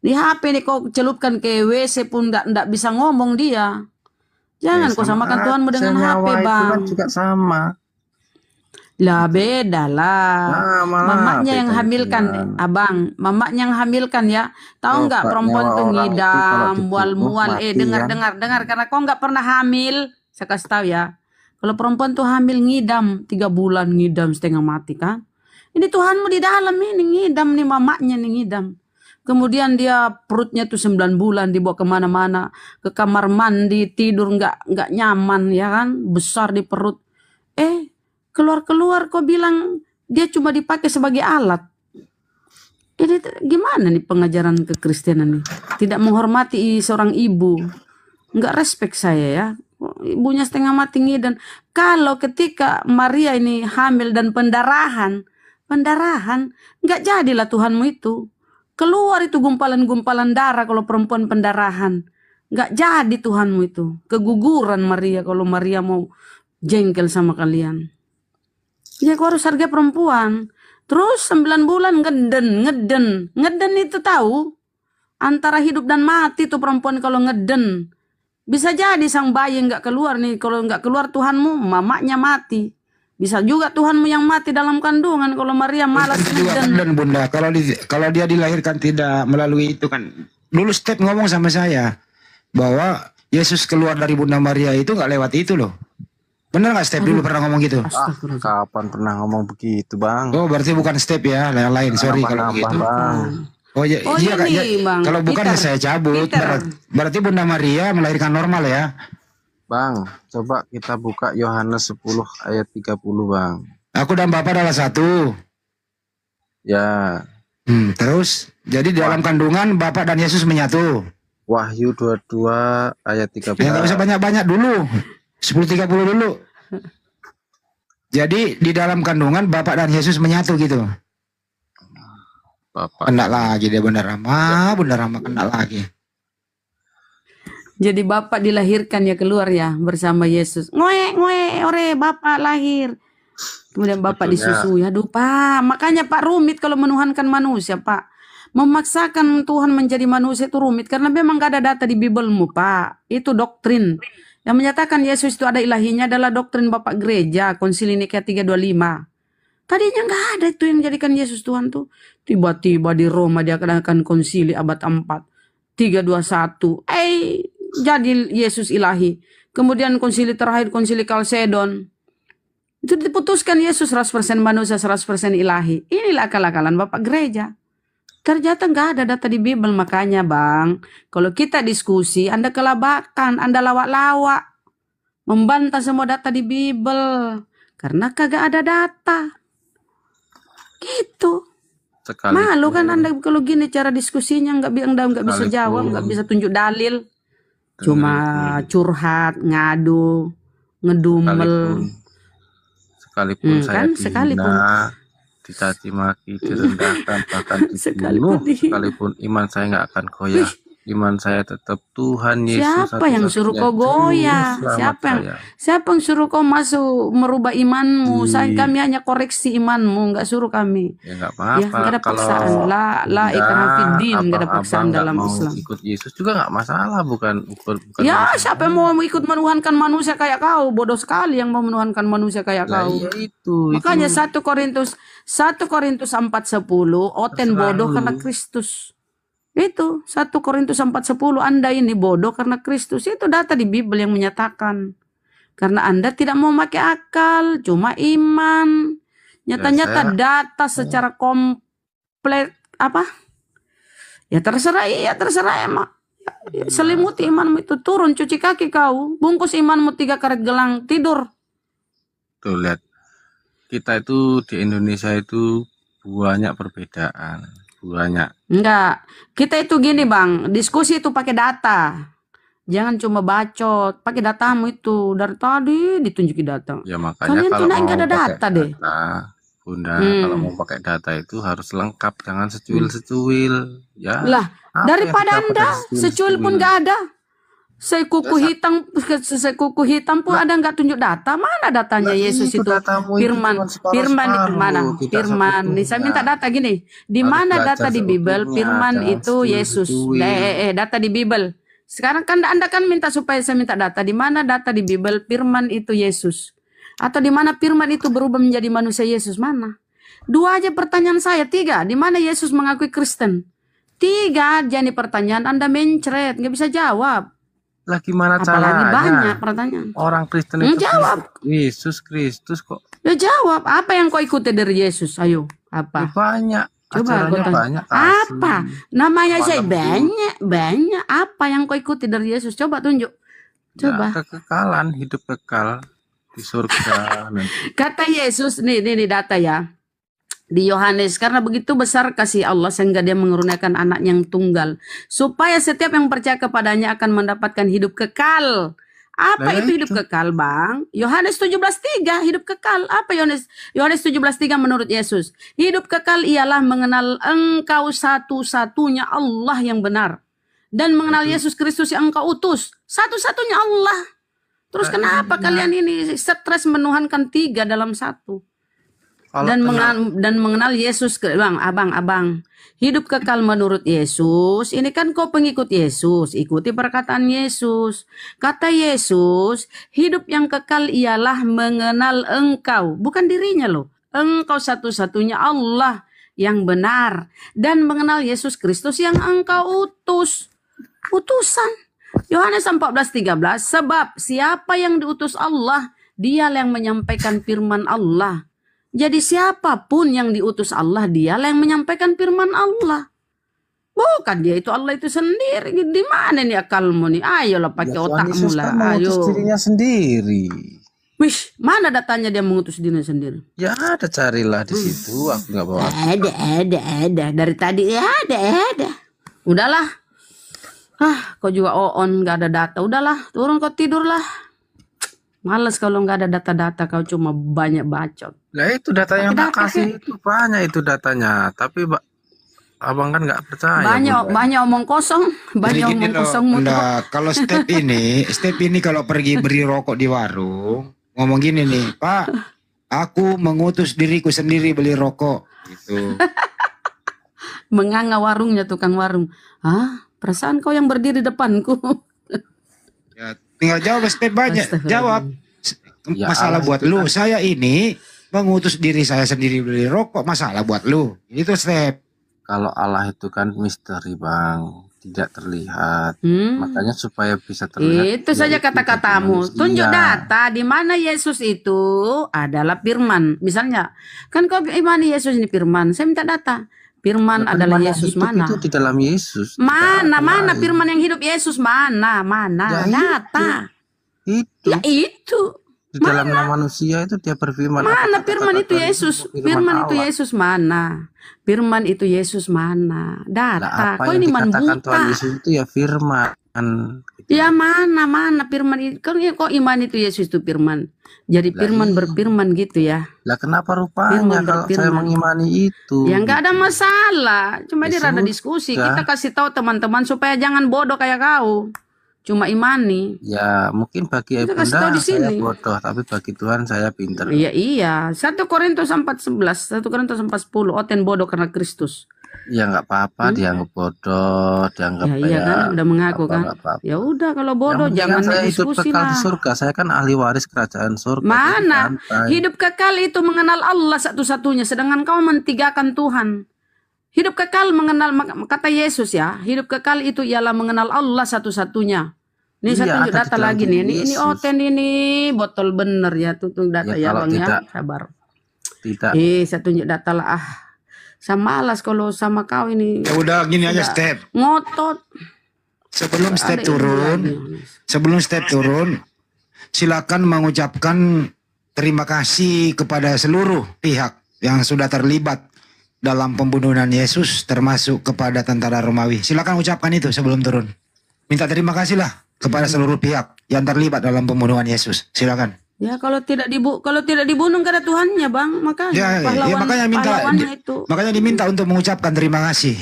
Nih HP nih kau celupkan ke WC pun nggak bisa ngomong dia. Jangan Ya, kau sama samakan Tuhanmu aja, dengan HP nyawa itu bang. kan juga sama. Lah beda lah. Sama lah, Mamaknya yang beda hamilkan, gimana? abang. Mamaknya yang hamilkan ya. Tahu Oh, nggak Pak, perempuan nyawa tuh orang itu kalau ngidam, dibunuh mual-mual. mati Dengar, kan? dengar. Karena kau nggak pernah hamil. Saya kasih tahu ya. Kalau perempuan tuh hamil ngidam 3 bulan ngidam setengah mati kan. Ini Tuhanmu di dalam ini ngidam nih mamaknya nih ngidam. Kemudian dia perutnya tuh 9 bulan dibawa kemana-mana, ke kamar mandi tidur nggak nyaman ya kan, besar di perut. Keluar kok bilang dia cuma dipakai sebagai alat. Ini gimana nih pengajaran kekristenan nih? Tidak menghormati seorang ibu, nggak respect saya ya. ibunya setengah mati ngiden. Kalau ketika Maria ini hamil dan pendarahan, nggak jadilah Tuhanmu itu. Keluar itu gumpalan-gumpalan darah kalau perempuan pendarahan. Nggak jadi Tuhanmu itu. Keguguran Maria kalau Maria mau jengkel sama kalian. Ya kau harus hargai perempuan. Terus 9 bulan ngeden itu tahu. Antara hidup dan mati tuh perempuan kalau ngeden. Bisa jadi sang bayi nggak keluar nih. Kalau nggak keluar Tuhanmu, mamanya mati. Bisa juga Tuhanmu yang mati dalam kandungan kalau Maria malas juga ngeden. dan Bunda, kalau dia dilahirkan tidak melalui itu kan. Dulu Step ngomong sama saya bahwa Yesus keluar dari Bunda Maria itu nggak lewat itu loh. Bener nggak Step dulu pernah ngomong gitu? Kapan pernah ngomong begitu, Bang? Oh berarti bukan Step ya, yang lain. Sorry kalau begitu. Bang. Oh iya, Oh, iya, ini, iya. Bang. Kalau bukan ya Peter. saya cabut. Peter. Berarti Bunda Maria melahirkan normal ya? Bang, coba kita buka Yohanes 10 ayat 30, Bang. Aku dan Bapak adalah satu. Ya, Terus, jadi di dalam kandungan Bapak dan Yesus menyatu. Wahyu 22 ayat 13. Ya nggak usah banyak-banyak dulu. 10:30 dulu. Jadi di dalam kandungan Bapak dan Yesus menyatu gitu. Bapak. Kena lagi dia Bunda Rama kena lagi. Jadi Bapak dilahirkan ya keluar ya bersama Yesus. Ngoe, ore Bapak lahir. Kemudian Bapak Betulnya. disusui. Aduh Pak, makanya Pak rumit kalau menuhankan manusia Pak. Memaksakan Tuhan menjadi manusia itu rumit. Karena memang gak ada data di Bibelmu Pak. Itu doktrin. Yang menyatakan Yesus itu ada ilahinya adalah doktrin Bapak Gereja. Konsili Nikea 325. Tadinya nggak ada itu yang jadikan Yesus Tuhan tuh. Tiba-tiba di Roma dia akan konsili abad 4. 321. Jadi Yesus ilahi. Kemudian konsili terakhir, konsili Kalsedon. Itu diputuskan Yesus 100% manusia, 100% ilahi. Inilah akal-akalan Bapak Gereja. Ternyata nggak ada data di Bible. Makanya Bang, kalau kita diskusi, Anda kelabakan, Anda lawak-lawak. Membantah semua data di Bible. Karena kagak ada data. Gitu. Sekalipun, Malu kan Anda kalau gini cara diskusinya nggak bisa Sekalipun. jawab, nggak bisa tunjuk dalil. Cuma curhat, ngadu, ngedumel. sekalipun saya kan, sekalipun. dihina, dicaci maki, direndahkan, bahkan Sekalipun dibunuh, sekalipun iman saya nggak akan goyah. Iman saya tetap Tuhan Yesus. Siapa yang suruh kau goyah? Siapa yang suruh kau masuk merubah imanmu? Kami hanya koreksi imanmu, nggak suruh kami. Ya nggak Ya, apa-apa. nggak ada paksaan. La ikraha fiddin, nggak ada paksaan dalam mau Islam. ikut Yesus juga nggak masalah, bukan Ya, urusan siapa yang mau ikut menuhankan manusia kayak kau? Bodoh sekali yang mau menuhankan manusia kayak lah, kau. iya itu. Makanya 1 Korintus 4:10, oten bodoh karena Kristus. Itu 1 Korintus 4:10, Anda ini bodoh karena Kristus. Itu data di Bible yang menyatakan. Karena Anda tidak mau pakai akal, cuma iman. Nyata-nyata data secara komplit apa? Ya terserah emak. Selimuti imanmu itu, turun cuci kaki kau, bungkus imanmu 3 karet gelang, tidur. Tuh lihat, kita itu di Indonesia itu banyak perbedaan. Banyak. Enggak, kita itu gini Bang, diskusi itu pakai data. Jangan cuma bacot, pakai datamu itu. Dari tadi ditunjukin data. Ya makanya Kalian kalau tuh mau nggak ada pakai data deh. Bunda, kalau mau pakai data itu harus lengkap, jangan secuil-secuil. Ya. Lah, Apa daripada yang kita Anda pakai secuil pun nggak ada. Sekuku hitam pun ada nggak tunjuk data. Mana datanya Yesus itu? Firman itu mana? Firman. Nih saya minta data gini. Di mana data di Bible? Firman itu Yesus. Data di Bible. Sekarang kan Anda kan minta supaya saya minta data. Di mana data di Bible? Firman itu Yesus. Atau di mana firman itu berubah menjadi manusia Yesus? Mana? 2 aja pertanyaan saya. 3. Di mana Yesus mengakui Kristen? 3 aja nih pertanyaan. Anda mencret, nggak bisa jawab. Lah gimana Apalagi caranya? banyak pertanyaan. Orang Kristen itu Jawab. Yesus Kristus kok. Ya jawab. Apa yang kau ikuti dari Yesus? Ayo. Ya Apa? banyak. Coba Acaranya kau tanya. banyak. kasih. Apa? Namanya saya Malam banyak. Apa yang kau ikuti dari Yesus? Coba tunjuk. Coba. Ya, kekekalan, hidup kekal di surga nanti. Kata Yesus, nih data ya. Di Yohanes, karena begitu besar kasih Allah sehingga dia mengurniakan anak yang tunggal. Supaya setiap yang percaya kepadanya akan mendapatkan hidup kekal. Apa Nah, itu hidup kekal, Bang? Yohanes 17:3, hidup kekal. Apa Yohanes 17:3 menurut Yesus? Hidup kekal ialah mengenal engkau satu-satunya Allah yang benar. Dan mengenal Yesus Kristus yang engkau utus. Satu-satunya Allah. Terus kenapa kalian ini stres menuhankan 3 dalam 1? Kalau Dan mengenal Yesus, abang, hidup kekal menurut Yesus. Ini kan kau pengikut Yesus, ikuti perkataan Yesus. Kata Yesus, hidup yang kekal ialah mengenal engkau, bukan dirinya loh. Engkau satu-satunya Allah yang benar dan mengenal Yesus Kristus yang engkau utus. Utusan. Yohanes 14:13, sebab siapa yang diutus Allah, dia yang menyampaikan firman Allah. Jadi siapapun yang diutus Allah, dialah yang menyampaikan firman Allah. Bukan dia itu Allah itu sendiri. Di mana nih akalmu nih? Ayolah pakai Tuhan otakmu Yesus lah. kan mengutus Ayo. dirinya sendiri. Wish, mana datanya dia mengutus dirinya sendiri? Ya ada, carilah di situ. Aku nggak bawa. Ada. Dari tadi ada. Udahlah. Kau juga on nggak ada data. Udahlah, turun kau tidurlah. Males kalau nggak ada data-data, kau cuma banyak bacot. Nah itu data yang tak Data kasih itu banyak itu datanya. Tapi abang kan nggak percaya. Banyak omong kosong, banyak Jadi gini omong loh, kosong mutu. enggak, kalau step ini kalau pergi beri rokok di warung, ngomong gini nih, Pak, aku mengutus diriku sendiri beli rokok. Gitu. Menganga warungnya tukang warung. Perasaan kau yang berdiri depanku. Ya, tinggal jawab step banyak. Jawab. Ya, Masalah Allah buat itu lu. kan. Saya ini mengutus diri saya sendiri beli rokok. Masalah buat lu. Itu step. Kalau Allah itu kan misteri, Bang, tidak terlihat. Makanya supaya bisa terlihat. Itu dia saja itu kata-katamu. jadi Tunjuk manusia. data di mana Yesus itu adalah firman. Misalnya, kan kau imani Yesus ini firman. Saya minta data. Firman Ya, adalah firman yang Yesus hidup mana? Itu di dalam Yesus. Mana Tidak ada firman lain. yang hidup Yesus mana? Ya, Data. Itu Ya itu. di dalam nama manusia itu dia berfirman. Mana Apakah firman itu kata-kata Yesus? Firman itu Allah? Yesus mana? Firman itu Yesus mana? Lah, Data. apa Kau yang ini man dikatakan Tuhan buta. Yesus itu ya firman. Gitu. Ya mana firman itu? Kok iman itu Yesus itu firman? Jadi Lah, firman iya. berfirman gitu ya. Lah kenapa rupanya Firman kalau saya berfirman. mengimani itu? Ya nggak ada masalah. Cuma Ya ini rada sudah. diskusi. Kita kasih tahu teman-teman supaya jangan bodoh kayak kau. Cuma imani. Ya mungkin bagi Kita kasih tahu Bunda di saya sini. bodoh, tapi bagi Tuhan saya pinter. Iya. 1 Korintus 4:11, 1 Korintus 4:10. Oten bodoh karena Kristus. Ya nggak apa-apa, dianggap bodoh, dianggap Ya iya kan, udah mengaku kan. nggak apa-apa. Ya udah kalau bodoh Yang penting jangan kan saya hidup diskusi kekal di lah. surga. Saya kan ahli waris kerajaan surga. jadi Mana? santai. Hidup kekal itu mengenal Allah satu-satunya, sedangkan kau mentigakan Tuhan. Hidup kekal mengenal, kata Yesus ya, hidup kekal itu ialah mengenal Allah satu-satunya. Ini saya Iya, tunjuk ada di data dalam lagi diri nih. Ini Yesus. Oten ini botol bener ya, tutung data Ya, ya, kalau Bang ya. tidak- Sabar. Tidak. Saya tunjuk data lah. Saya malas kalau sama kau ini Ya udah gini aja step. ngotot. Sebelum Ada step ilmu turun, lagi. sebelum step turun, silakan mengucapkan terima kasih kepada seluruh pihak yang sudah terlibat dalam pembunuhan Yesus, termasuk kepada tentara Romawi. Silakan ucapkan itu sebelum turun. Minta terima kasih lah kepada seluruh pihak yang terlibat dalam pembunuhan Yesus. Silakan. Ya kalau tidak dibunuh gak ada Tuhannya, Bang. Makanya Ya, makanya pahlawannya itu. makanya diminta untuk mengucapkan terima kasih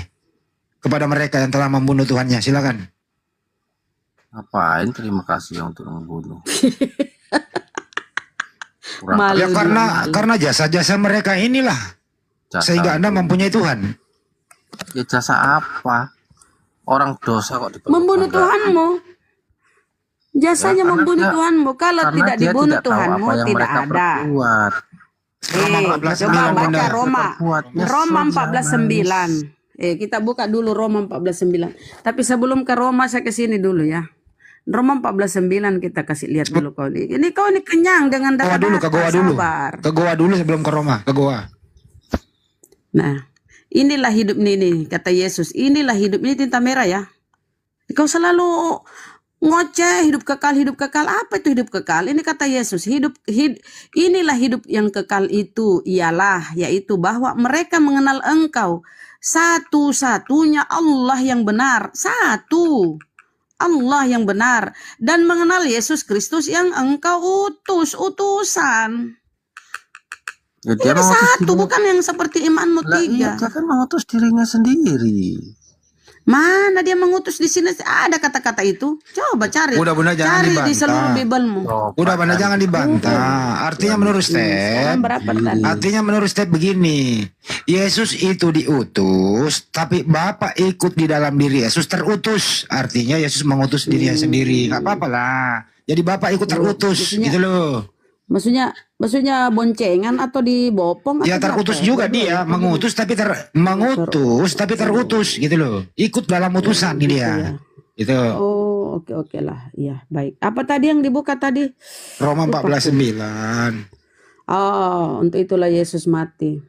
kepada mereka yang telah membunuh Tuhannya. Silakan. Ngapain terima kasih untuk membunuh? Kurang Malu Ya dia, malu. karena jasa-jasa mereka inilah jasa. sehingga Anda mempunyai Tuhan. Ya jasa apa? Orang dosa kok diperlukan. Membunuh Tuhanmu. Jasanya Ya, karena membunuh dia- Tuhanmu. Kalau Karena tidak dia dibunuh tidak tahu Tuhanmu apa yang tidak mereka ada. perbuat. Roma 14:9, Coba baca Bunda. Roma. Perbuatnya Roma sudah 14:9. Kita buka dulu Roma 14:9. Tapi sebelum ke Roma saya ke sini dulu ya. Roma 14:9 kita kasih lihat dulu kau ini. Ini kau ini kenyang dengan Ke Goa dulu, ke Goa data-data. dulu. Sabar. Ke Goa dulu sebelum ke Roma, ke Goa. Nah, inilah hidup ini kata Yesus. Inilah hidup ini tinta merah ya. Kau selalu ngoceh hidup kekal, hidup kekal. Apa itu hidup kekal? Ini kata Yesus, inilah hidup yang kekal itu ialah yaitu bahwa mereka mengenal Engkau satu-satunya Allah yang benar. Satu. Allah yang benar dan mengenal Yesus Kristus yang engkau utus, utusan. Ya, dia Ini mengutus satu, dirinya. bukan yang seperti imanmu Lah, iya, tiga. dia kan mengutus dirinya sendiri. Mana dia mengutus di sini? Ada kata-kata itu? Coba cari. Udah Bunda, jangan Cari di dibantah. seluruh Bibelmu. Udah Bunda, jangan dibantah. Artinya menurut Sekarang Step, berapa tadi? artinya menurut Step begini. Yesus itu diutus, tapi Bapa ikut di dalam diri Yesus terutus. Artinya Yesus mengutus dirinya sendiri. Gak apa-apa lah. Jadi Bapa ikut terutus, maksudnya- gitu loh. Maksudnya boncengan atau dibopong? Ya atau terutus berapa? juga dia, mengutus tapi terutus gitu loh. Ikut dalam utusan ini dia. Itu Oh, oke lah. Iya, baik. Apa tadi yang dibuka tadi? Roma 14:9. Oh, untuk itulah Yesus mati.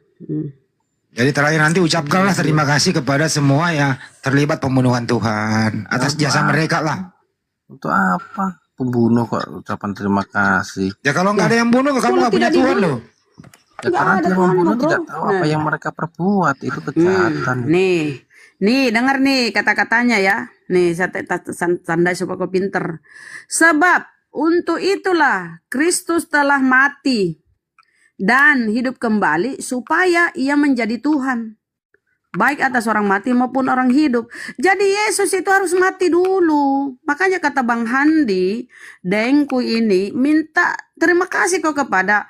Jadi terakhir nanti ucapkanlah terima kasih kepada semua yang terlibat pembunuhan Tuhan atas jasa mereka lah. Untuk apa? Pembunuh kok ucapan terima kasih. Ya kalau nggak ada yang bunuh, kamu Kalau nggak punya tidak Tuhan dibunuh. loh. Ya, Nggak karena ada dia Tuhan, membunuh bro. tidak tahu apa yang mereka perbuat. Itu kejahatan. Nih, dengar nih kata-katanya ya. Nih, tandai supaya kau pinter. Sebab untuk itulah Kristus telah mati dan hidup kembali supaya ia menjadi Tuhan. Baik atas orang mati maupun orang hidup. Jadi Yesus itu harus mati dulu. Makanya kata Bang Handi, Dengku ini minta terima kasih kok kepada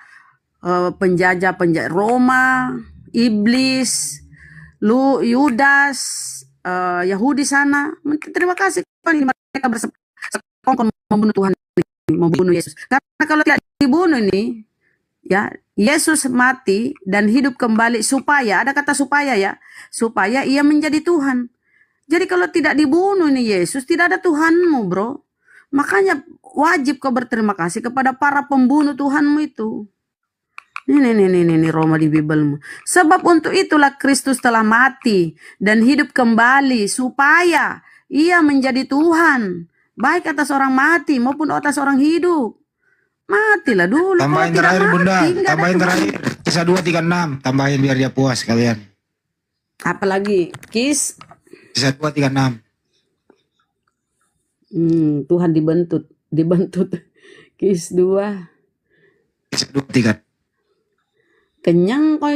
penjajah Roma, iblis, Yudas, Yahudi sana. Terima kasih kepada mereka bersekongkol membunuh Tuhan ini, membunuh Yesus. Karena kalau tidak dibunuh ini, ya Yesus mati dan hidup kembali supaya, ada kata supaya ya, supaya ia menjadi Tuhan. Jadi kalau tidak dibunuh ini Yesus, tidak ada Tuhanmu, bro. Makanya wajib kau berterima kasih kepada para pembunuh Tuhanmu itu. Ini Roma di Bibelmu. Sebab untuk itulah Kristus telah mati dan hidup kembali supaya ia menjadi Tuhan, baik atas orang mati maupun atas orang hidup. Matilah dulu. Tambahin Kalau tidak terakhir Bunda, mati, nggak ada tambahin Tuhan. terakhir. Kisah 2:36, tambahin biar dia puas kalian. Apalagi Kisah Kisah 2:36. Tuhan dibentut. Kisah 2. Kisah 2:3. Kenyang kau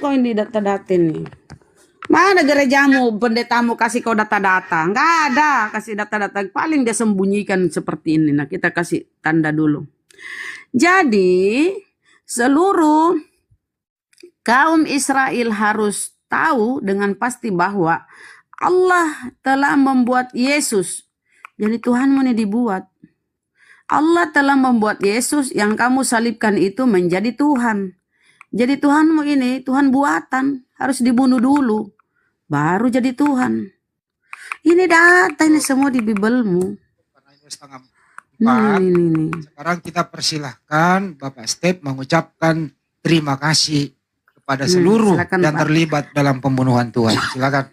ini data-data nih. Mana gerejamu, pendetamu kasih kau data-data? Nggak ada kasih data-data. Paling dia sembunyikan seperti ini. Nah, kita kasih tanda dulu. Jadi seluruh kaum Israel harus tahu dengan pasti bahwa Allah telah membuat Yesus. Jadi Tuhanmu ini dibuat. Allah telah membuat Yesus yang kamu salibkan itu menjadi Tuhan. Jadi Tuhanmu ini Tuhan buatan, harus dibunuh dulu, baru jadi Tuhan. Ini data ini semua di Bibelmu. Nih. Sekarang kita persilahkan Bapak Step mengucapkan terima kasih kepada seluruh silakan, yang Pak. terlibat dalam pembunuhan Tuhan. Silakan.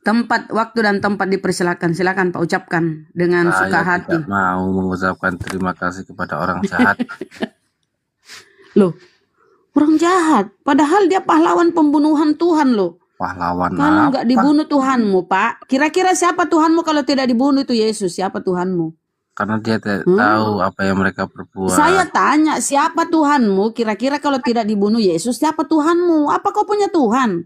Tempat, waktu dan tempat dipersilakan. Silakan Pak ucapkan dengan suka Saya hati. tidak mau mengucapkan terima kasih kepada orang jahat. Loh, orang jahat. Padahal dia pahlawan pembunuhan Tuhan loh. Pahlawan Kalau apa? nggak dibunuh Tuhanmu, Pak. Kira-kira siapa Tuhanmu kalau tidak dibunuh itu Yesus? Siapa Tuhanmu? Karena dia tidak tahu apa yang mereka perbuat. Saya tanya, siapa Tuhanmu? Kira-kira kalau tidak dibunuh Yesus, siapa Tuhanmu? Apa kau punya Tuhan?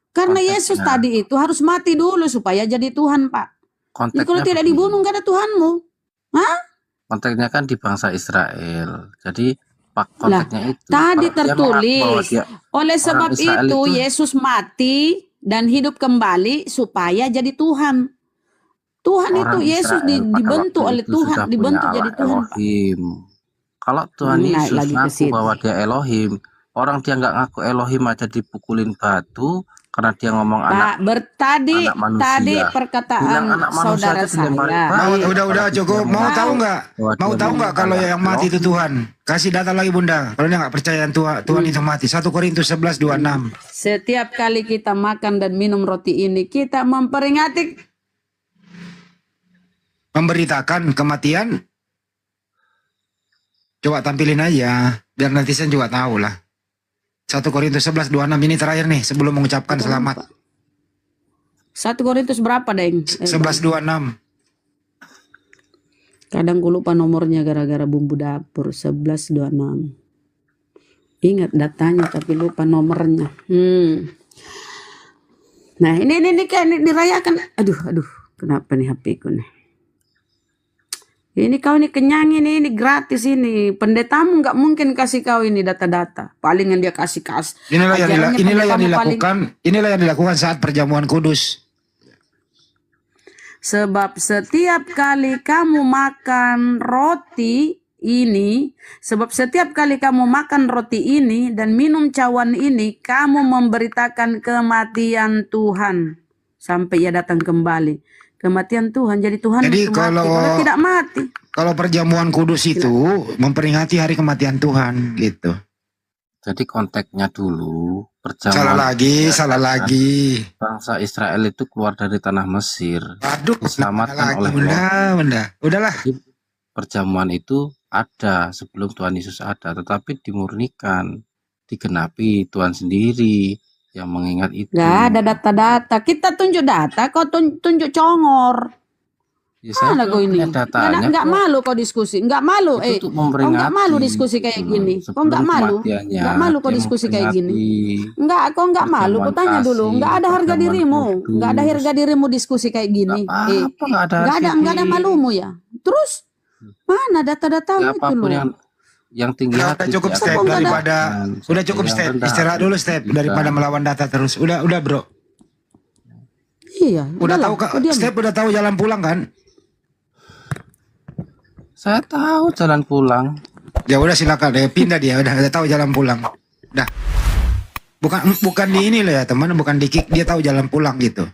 Karena Konteksnya. Yesus tadi itu harus mati dulu supaya jadi Tuhan, Pak. Jadi Konteksnya kalau tidak begini. dibunuh, nggak ada Tuhanmu. Hah? Konteksnya kan di bangsa Israel. Jadi konteksnya itu. Tadi Kalau dia mengaku bahwa tertulis, dia oleh sebab Israel itu itu- Yesus mati dan hidup kembali supaya jadi Tuhan. Tuhan itu orang Yesus Israel pada dibentuk waktu oleh itu Tuhan, sudah dibentuk punya jadi Allah Tuhan, Pak. Elohim. Kalau Tuhan Naik Yesus lagi ke ngaku situ. bahwa dia Elohim, orang dia nggak ngaku Elohim aja dipukulin batu karena dia ngomong anak Tadi anak manusia. Bilang perkataan anak manusia saudara aja dilempari saya. batu. Udah Kalau cukup. dia Mau mau- tahu nggak? bahwa Mau dia tahu nggak kalau mengandalkan yang mati itu Tuhan? Kasih data lagi Bunda. Kalau dia nggak percaya Tuhan itu mati. 1 Korintus 11:26. Setiap kali kita makan dan minum roti ini, kita memperingati Memberitakan kematian. Coba tampilin aja biar netizen juga tahu lah. 1 Korintus 11:26 ini terakhir nih sebelum mengucapkan selamat. 1 Korintus berapa, Deng? 11:26. Kadang gue lupa nomornya gara-gara bumbu dapur. 11:26. Ingat datanya tapi lupa nomornya. Nah, ini kayak dirayakan. Aduh, kenapa nih HP ku nih? Ini kau ini kenyang ini gratis ini. Pendetamu nggak mungkin kasih kau ini data-data. Palingan dia kasih Inilah ajarannya yang pendetamu dilakukan saat perjamuan kudus. Sebab setiap kali kamu makan roti ini, dan minum cawan ini, kamu memberitakan kematian Tuhan sampai ia datang kembali. Kematian Tuhan, jadi Tuhan Jadi itu kalau tidak mati. Kalau perjamuan kudus itu memperingati hari kematian Tuhan gitu. Jadi konteksnya dulu Salah lagi. bangsa Israel itu keluar dari tanah Mesir, Aduh, diselamatkan oleh benda. Udahlah. Jadi, perjamuan itu ada sebelum Tuhan Yesus ada, tetapi dimurnikan, digenapi Tuhan sendiri yang mengingat itu. Gak ada data-data. Kita tunjuk data, kau tunjuk congor. Ya, saya Mana kau ini? punya datanya Nggak kok. malu kau diskusi. Nggak malu. Itu untuk Kau nggak malu memperingati diskusi kayak gitu gini. loh. Kau nggak Sebelum malu. kematiannya, Nggak malu kau dia diskusi kayak gini. memperingati Enggak, kau nggak malu. Kau perjamuan tanya dulu. kasih, Nggak ada harga perjamuan dirimu. kudus. Nggak ada harga dirimu diskusi kayak gini. Nggak apa-apa, nggak ada Nggak ada diri. malumu ya. Terus mana data-datamu itu Siapapun loh? yang tinggi Udah hati cukup dia step Siapa nggak ada? daripada udah cukup yang step. rendah Istirahat hati. dulu step daripada melawan data terus. Udah bro. Iya. Udah udahlah, tahu kau diam. step udah tahu jalan pulang kan? Saya tahu jalan pulang. Ya udah silakan deh pindah dia udah tahu jalan pulang. Dah. Bukan di ini loh ya teman, bukan di kick, dia tahu jalan pulang gitu.